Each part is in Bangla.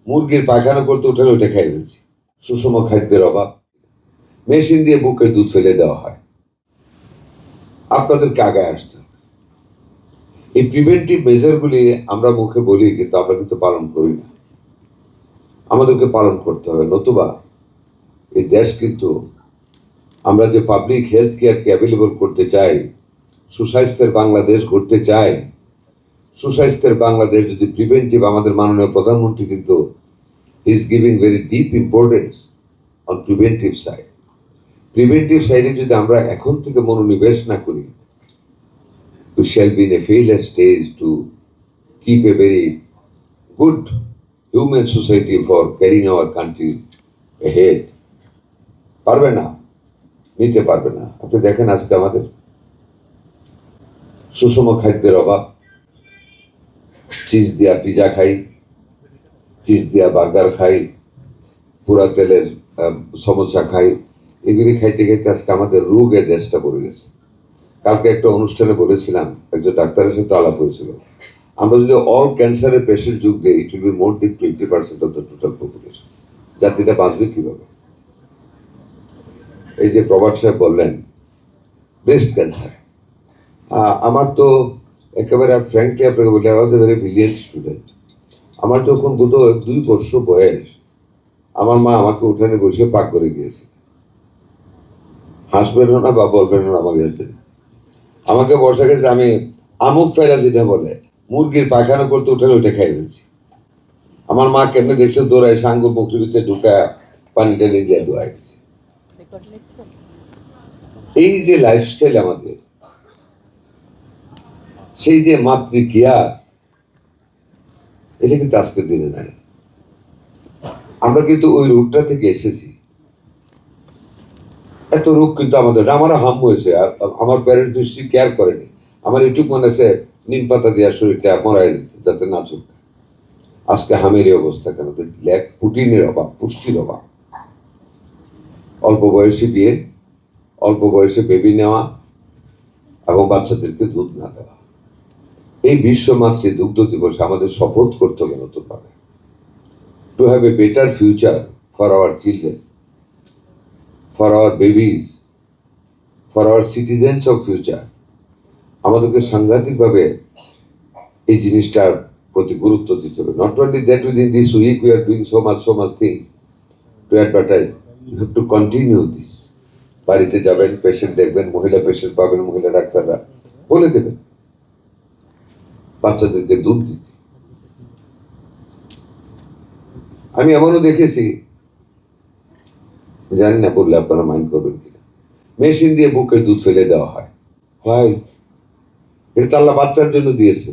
মুরগির পায়খানা করতে উঠে ওইটা খাই ফেলছি। সুষম খাদ্যের অভাব, মেশিন দিয়ে বুকের দুধ ফেলে দেওয়া হয়। আপনাদেরকে আগায় আসতে হবে। এই প্রিভেন্টিভ মেজারগুলি আমরা মুখে বলি, কিন্তু আমরা কিন্তু পালন করি না। আমাদেরকে পালন করতে হবে, নতুবা এই দেশ কিন্তু, আমরা যে পাবলিক হেলথ কেয়ারকে অ্যাভেলেবল করতে চাই, সুস্বাস্থ্যের বাংলাদেশ গড়তে চাই, সুস্বাস্থ্যের বাংলাদেশ যদি প্রিভেন্টিভ, আমাদের মাননীয় প্রধানমন্ত্রী কিন্তু he is giving very deep importance on preventive side. Preventive সাইডে যদি আমরা এখন থেকে মনোনিবেশ না করি, we shall be in a failure stage to keep a very good human society for carrying our country ahead. পারবে না, নিতে পারবে না। আপনি দেখেন আজকে আমাদের সুষম খাদ্যের অভাব। চিজ দিয়া পিজা খাই, চিজ দিয়া বার্গার খাই, পুরা তেলের সমোসা খাই, এগুলি খাইতে খাইতে আজকে আমাদের রোগে দেশটা পড়ে গেছে। কালকে একটা অনুষ্ঠানে বলেছিলাম, একজন ডাক্তারের সাথে আলাপ হয়েছিল, আমরা যদি অল ক্যান্সারের পেশেন্ট যোগ দিই, it will be more than 20% of the total population. জাতিটা বাঁচবে কিভাবে? এই যে প্রভাত সাহেব বললেন ব্রেস্ট ক্যান্সার, আমার তো একেবারে ফ্র্যাঙ্কলি আপনাকে বলি, I was a very brilliant student. আমার যখন বোধহয় 2 বছর বয়স, আমার মা আমাকে উঠানে বসে পাক করে গিয়েছে। হাসবেন না বা বলবেন না আমাকে, আমাকে বসা গেছে, আমি আমুক ফেরা যেটা বলে মুরগির পায়খানা করতে উঠে ওইটা খাই ফেলছি। আমার মা কেমনে দেখছে, দৌড়ায় সাঙ্গ পুকুরিতে ঢুকা পানিটা নিয়ে দিয়ে দোয়াই গেছে। এই যে লাইফস্টাইল আমাদের, সেই যে মাতৃক্রিয়া, এটা কিন্তু আজকের দিনে নাই। আমরা কিন্তু ওই রোগটা থেকে এসেছি। এত রোগ কিন্তু আমাদের, আমার হাম হয়েছে, আর আমার প্যারেন্ট দৃষ্টি কেয়ার করেনি। আমার এটুকু মনে আছে, নিম পাতা দেওয়ার শরীরটা মরাই দিত যাতে না চলতে। আজকে হামের এই অবস্থা কেন? প্রোটিনের অভাব, পুষ্টির অভাব। অল্প বয়সে বিয়ে, অল্প বয়সে বেবি নেওয়া এবং বাচ্চাদেরকে দুধ না দেওয়া। এই বিশ্ব মাতৃ দুগ্ধ দিবসে আমাদের শপথ করতে হবে নতুনভাবে, to have a better future for our children, for our babies, for our citizens of future. আমাদেরকে সাংঘাতিকভাবে এই জিনিসটার প্রতি গুরুত্ব দিতে হবে। Not only that, within this week we are doing so much things to advertise, you have to continue this. বাড়িতে যাবেন, পেশেন্ট দেখবেন, মহিলা পেশেন্ট পাবেন, মহিলা ডাক্তাররা বলে দেবেন বাচ্চাদেরকে দুধ দিতে। আমি এমনও দেখেছি, জানি না বললে আপনারা মাইন্ড করবেন কিনা, মেশিন দিয়ে বুকের দুধ ফেলে দেওয়া হয়। হয় এটা আল্লাহ বাচ্চার জন্য দিয়েছে।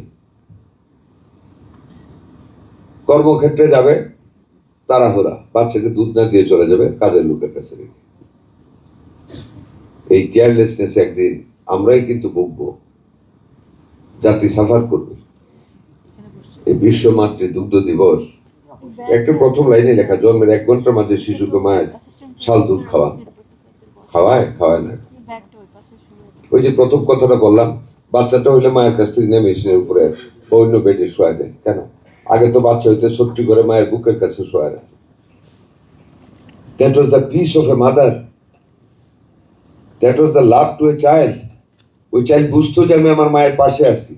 কর্মক্ষেত্রে যাবে, তাড়াহুড়া, বাচ্চাকে দুধ না দিয়ে চলে যাবে কাজের লোকের কাছে রেখে। এই কেয়ারলেসনেস একদিন আমরাই কিন্তু ভুগবো, জাতি সাফার করবে। এই বিশ্ব মাতৃ দুগ্ধ দিবস একটা প্রথম লাইনে লেখা, জন্মের 1 ঘন্টার মাঝে শিশুকে মায়ের শাল দুধ খাওয়ায় না। ওই যে প্রথম কথাটা বললাম, বাচ্চাটা হইলে মায়ের কাছ থেকে নেমে মেশিনের উপরে অন্য বেডে শোয়া দেয়। কেন? আগে তো বাচ্চা হইতে সত্যি করে মায়ের বুকের কাছে শোয়া দেয়। That was the peace of a mother. That was the love to a child. ওই চাইল্ড বুঝতো যে আমি আমার মায়ের পাশে আছি।